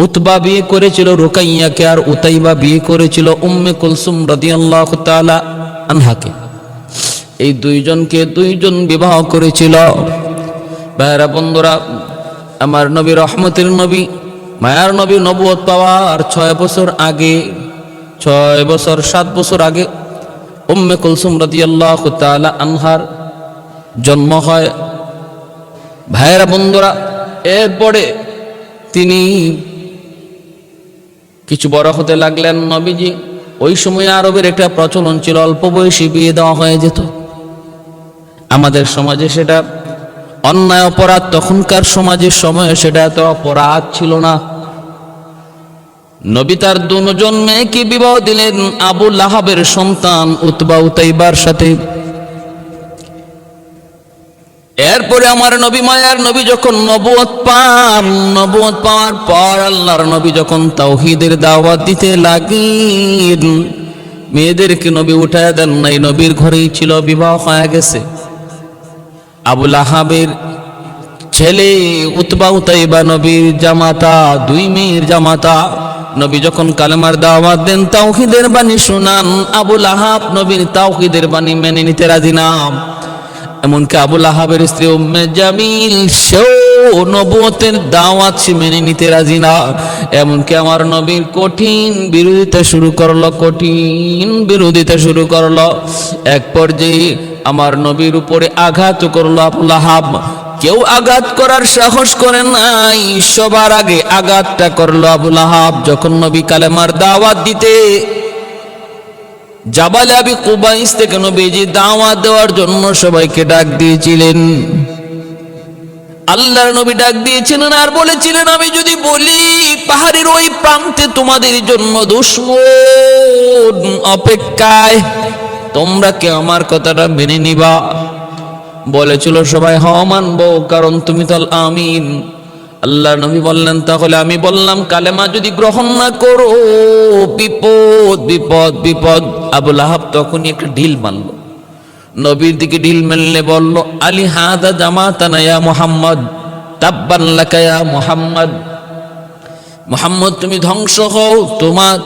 উতবা বিয়ে করেছিল রুকাইয়াকে, আর উতাইবা বিয়ে করেছিল উম্মে কুলসুম রাদিয়াল্লাহু তাআলা আনহাকে। এই দুইজন বিবাহ করেছিল। ভাইরা, বন্ধুরা, আমার নবী রহমতের নবী, মায়ার নবী নবুয়ত পাওয়ার 6 বছর আগে, 7 বছর আগে উম্মে কুলসুম রাদিয়াল্লাহু তাআলা আনহার জন্ম হয়। ভাইরা, বন্ধুরা, এরপরে তিনি কিছু বড় হতে লাগলেন। নবীজি, ওই সময় আরবের একটা প্রচলন ছিল, অল্প বয়সী বিয়ে দেওয়া হয়ে যেত। আমাদের সমাজে সেটা অন্যায়, অপরাধ। তখনকার সমাজের সময়ে সেটা এত অপরাধ ছিল না। নবী তার 2 মেয়েকে বিবাহ দিলেন আবু লাহাবের সন্তান উতবা উতাইবার সাথে। এরপরে আমার নবী, মায়ার নবী, যখন নবুয়ত পাওয়ার পর আল্লাহর নবী যখন তাওহীদের দাওয়াত দিতে লাগলেন, মেয়েদেরকে নবী উঠায় দেন নাই, নবীর ঘরেই ছিল, বিবাহ হয়ে গেছে। আবু লাহাবের ছেলে উতবা উতাইবা নবীর জামাতা, 2 মেয়ের জামাতা। নবী যখন কালেমার দাওয়াত দেন, তাওহীদের বাণী শোনান, আবু লাহাব নবীর তাওহীদের বাণী মেনে নিতে রাজি না। এমনকি আবু লাহাবের স্ত্রী উম্মে জামিল, সেও নবুয়তের দাওয়াত সে মেনে নিতে রাজি না। এমনকি আমার নবীর কঠিন বিরোধিতা শুরু করলো। এক পর্যায়ে আমার নবীর উপরে আঘাত করলো আবু লাহাব। কেউ আঘাত করার সাহস করে নাই, সবার আগে আঘাতটা করলো আবু লাহাব। যখন নবী কালেমার দাওয়াত দিতে জাবালে আবি কুবাইস থেকে নবীজি দাওয়াত দেওয়ার জন্য সবাইকে ডাক দিয়েছিলেন। আল্লাহর নবী ডাক দিয়েছিলেন আর বলেছিলেন, আমি যদি বলি পাহাড়ের ওই প্রান্তে তোমাদের জন্য দুশমন অপেক্ষায়, তোমরা কি আমার কথাটা মেনে নিবা? বলেছিল সবাই, হ্যাঁ মানবো, কারণ তুমি তো আল আমিন। আল্লাহ নবী বললেন, তাহলে আমি বললাম কালেমা যদি গ্রহণ না করো বিপদ বিপদ বিপদ। আবু লাহাব তখনই একটা ঢিল মারল, নবীর দিকে ঢিল মেললে বলল, আলী হাদা জামাতানা ইয়া মুহাম্মদ, তাব্বান লাকা ইয়া মুহাম্মদ। মুহাম্মদ তুমি ধ্বংস হও,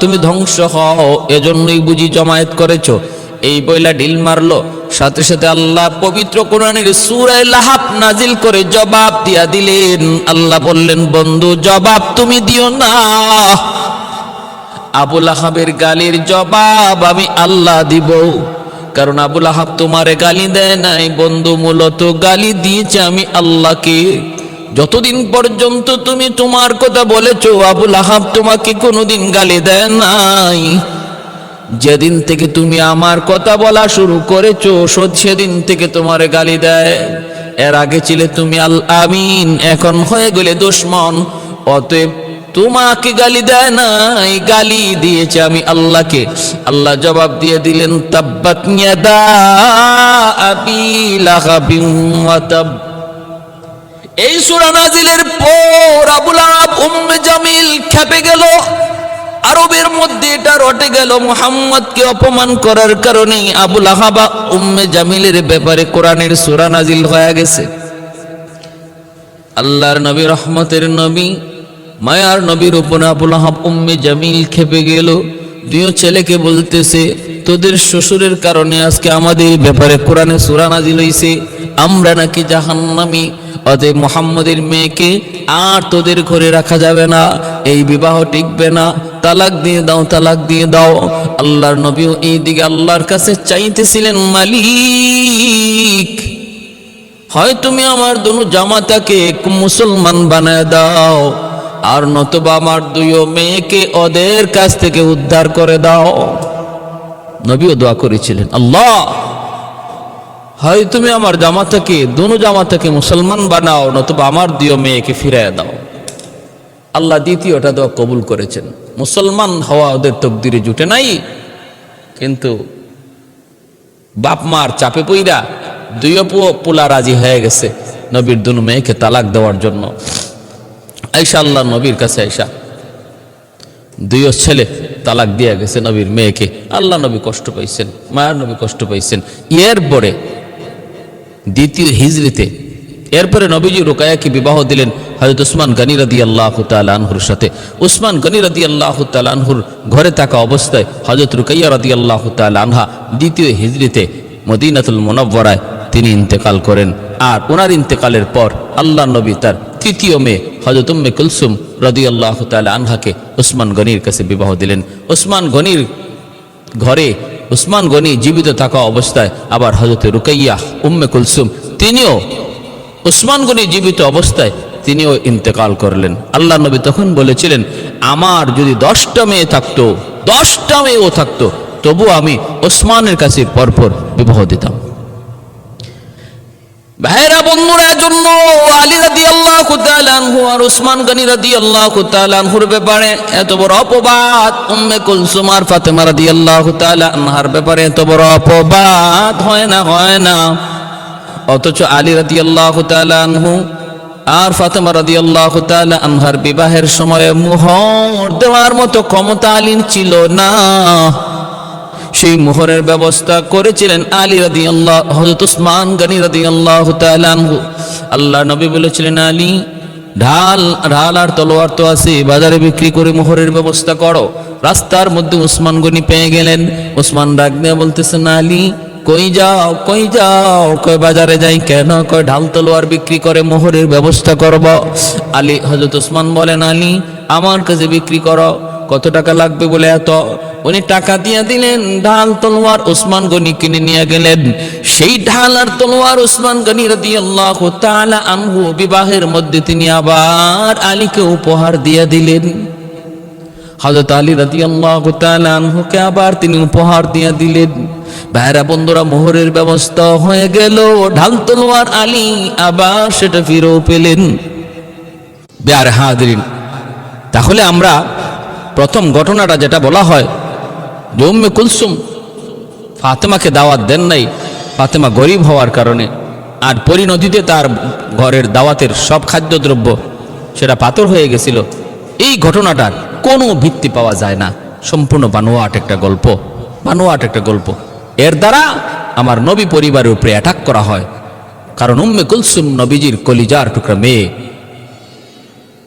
তুমি ধ্বংস হও, এজন্যই বুঝি জমায়েত করেছো। এই বইলা ঢিল মারলো, সাথে সাথে আল্লাহ পবিত্র কোরআনের সূরা লাহাব নাজিল করে জবাব দিয়া দিলেন। আল্লাহ বললেন, বন্ধু জবাব তুমি দিও না, আবু লাহাবের গালির জবাব আমি আল্লাহ দিব। কারণ আবু লাহাব তোমারে গালি দেয় নাই বন্ধু, মূলত গালি দিয়েছে আমি আল্লাহকে। যতদিন পর্যন্ত তুমি তোমার কথা বলেছো আবু লাহাব তোমাকে কোনোদিন গালি দেয় নাই। যেদিন থেকে তুমি আমার কথা বলা শুরু করেছো সেদিন থেকে তোমারে গালি দেয়। এর আগে ছিলে তুমি আল আমিন, এখন হয়ে গেলে দুশমন। অতএব তোমাকে গালি দেয় নাই, গালি দিয়েছে আমি আল্লাহকে। আল্লাহ জবাব দিয়ে দিলেন, তাব্বাত ইয়াদা আবি লাহাবিন ওয়া তাব। এই সূরা নাজিলের পর আবু লাহাব উম্মে জামিল খেপে গেল। আরবের মধ্যে এটা রটে গেল, মুহাম্মদকে অপমান করার কারণে আবু লাহাব উম্মে জামিলের ব্যাপারে কোরআনের সূরা নাজিল হয়ে গেছে। আল্লাহর নবী, রহমতের নবী, মায়ার নবীর উপর আবু লাহাব উম্মে জামিল খেপে গেল। দুই ছেলেকে বলতেছে, তোদের শ্বশুরের কারণে আজকে আমাদের ব্যাপারে কোরআনে সূরা নাজিল হইছে, আমরা নাকি জাহান্নামী। অতএব মুহাম্মদের মেয়েকে আর তোদের ঘরে রাখা যাবে না, এই বিবাহ টিকবে না, তালাক দিয়ে দাও, তালাক দিয়ে দাও। আল্লাহর নবীও এই দিকে আল্লাহর কাছে চাইতেছিলেন, মালিক হয় তুমি আমার দুনো জামাতাকে মুসলমান বানায় দাও, আর নতুবা আমার দুই মেয়েকে ওদের কাছ থেকে উদ্ধার করে দাও। নবীও দোয়া করেছিলেন, আল্লাহ হয় তুমি আমার জামাতাকে, দুনো জামাতাকে মুসলমান বানাও, নতুবা আমার দুই মেয়েকে ফিরাইয়া দাও। আল্লাহ দ্বিতীয়টা দোয়া কবুল করেছেন। মুসলমান হওয়া ওদের তকদিরে জুটে নাই, কিন্তু বাপ মার চাপে পইরা দুই পোলা রাজি হয়ে গেছে নবীর দুনো মেয়েকে তালাক দেওয়ার জন্য। আয়েশা আল্লাহ নবীর কাছে আয়েশা, দুই ছেলে তালাক দিয়ে গেছে নবীর মেয়েকে। আল্লাহ নবী কষ্ট পাইছেন, মায়ার নবী কষ্ট পাইছেন। এরপরে দ্বিতীয় হিজরিতে এরপরে নবীজি রুকায়াকে বিবাহ দিলেন হযরত উসমান গনি রাদিয়াল্লাহু তাআলা আনহুর সাথে। উসমান গনি রাদিয়াল্লাহু তাআলা আনহুর ঘরে থাকা অবস্থায় হযরত রুকাইয়া রাদিয়াল্লাহু তাআলা আনহা দ্বিতীয় হিজরিতে মদিনাতুল মুনাওয়ারায় তিনি ইন্তেকাল করেন। আর ওনার ইন্তেকালের পর আল্লাহ নবী তার তৃতীয় মেয়ে হযরত উম্মে কুলসুম রাদিয়াল্লাহু তাআলা আনহাকে উসমান গনির কাছে বিবাহ দিলেন। উসমান গনির ঘরে উসমান গনি জীবিত থাকা অবস্থায় আবার হযরত রুকাইয়া উম্মে কুলসুম তিনিও উসমান গনি জীবিত অবস্থায় তিনিও ইন্তেকাল করলেন। আল্লাহ নবী তখন বলেছিলেন, আমার যদি 10টা মেয়ে থাকতো, 10টা মেয়েও থাকতো, তবু আমি ওসমানের কাছে পরপর বিবাহ দিতাম। ভাইরা বন্ধুরা, জন্য আলী রাদিয়াল্লাহু তাআলা আনহু আর উসমান গনি রাদিয়াল্লাহু তাআলা আনহুর ব্যাপারে এত বড় অপবাদ, উম্মে কুলসুম আর ফাতেমা রাদিয়াল্লাহু তাআলা আনহার ব্যাপারে এত বড় অপবাদ হয় না। অথচ আলী রাদিয়াল্লাহু তাআলা আনহু আর ফাতেমা রাদিয়াল্লাহু তাআলা আনহার বিবাহের সময় মোহর দেওয়ার মতো ক্ষমতা আলীর ছিল না। সেই মোহরের ব্যবস্থা করেছিলেন আলী রাদিয়াল্লাহু, হযরত উসমান গনি রাদিয়াল্লাহু তাআলা আনহু। আল্লাহ নবী বলেছিলেন, আলী ঢাল আর তলোয়ার তো আছে, বাজারে বিক্রি করে মোহরের ব্যবস্থা করো। রাস্তার মধ্যে উসমান গনি পেয়ে গেলেন। উসমান ডাক দিয়ে বলতেছেন, আলী কই যাও? কই বাজারে যাই কেন? কই ঢাল তলোয়ার বিক্রি করে মোহরের ব্যবস্থা করব। আলী হযরত উসমান বলেন, আলী আমার কাছে বিক্রি করো, কত টাকা লাগবে বলে এত। উনি টাকা দিয়ে দিলেন, ঢাল তলোয়ার উসমান গনি কিনে নিয়ে গেলেন। সেই ঢাল আর তলোয়ার উসমান গনি রাদিয়াল্লাহু তাআলা আনহু বিবাহের মধ্যে তিনি আবার আলীকে উপহার দিয়ে দিলেন। হযরত আলী রাদিয়াল্লাহু তাআলা আনহুকে আবার তিনি উপহার দিয়ে দিলেন। ভাইরা বন্ধুরা, মোহরের ব্যবস্থা হয়ে গেল। ঢাল তলোয়ার আলী আবার সেটা ফিরেও পেলেন। বিয়ার হাজরিন, তাহলে আমরা প্রথম ঘটনাটা যেটা বলা হয় যে উম্মে কুলসুম ফাতেমাকে দাওয়াত দেন নাই, ফাতেমা গরিব হওয়ার কারণে, আর পরিণতিতে তার ঘরের দাওয়াতের সব খাদ্যদ্রব্য সেটা পাথর হয়ে গেছিল। এই ঘটনাটার কোনো ভিত্তি পাওয়া যায় না, সম্পূর্ণ বানোয়াট একটা গল্প, বানোয়াট একটা গল্প। এর দ্বারা আমার নবী পরিবারের উপরে অ্যাটাক করা হয়, কারণ উম্মে কুলসুম নবীজির কলিজার টুকরা মেয়ে,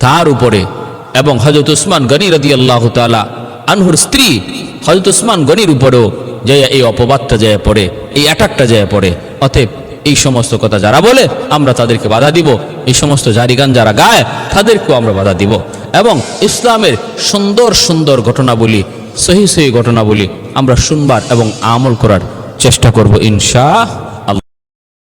তার উপরে এবং হযরত উসমান গনি রাদিয়াল্লাহু তাআলা আনহুর স্ত্রী হযরত উসমান গনির উপরেও যে এই অপবাদটা যায় পড়ে, এই অ্যাটাকটা যায় পড়ে। অতএব এই সমস্ত কথা যারা বলে আমরা তাদেরকে বাধা দিব, এই সমস্ত জারিগান যারা গায় তাদেরকেও আমরা বাধা দিব, এবং ইসলামের সুন্দর সুন্দর ঘটনাবলী, সহি সহি ঘটনাবলী আমরা শুনবার এবং আমল করার চেষ্টা করব ইনশাআল্লাহ।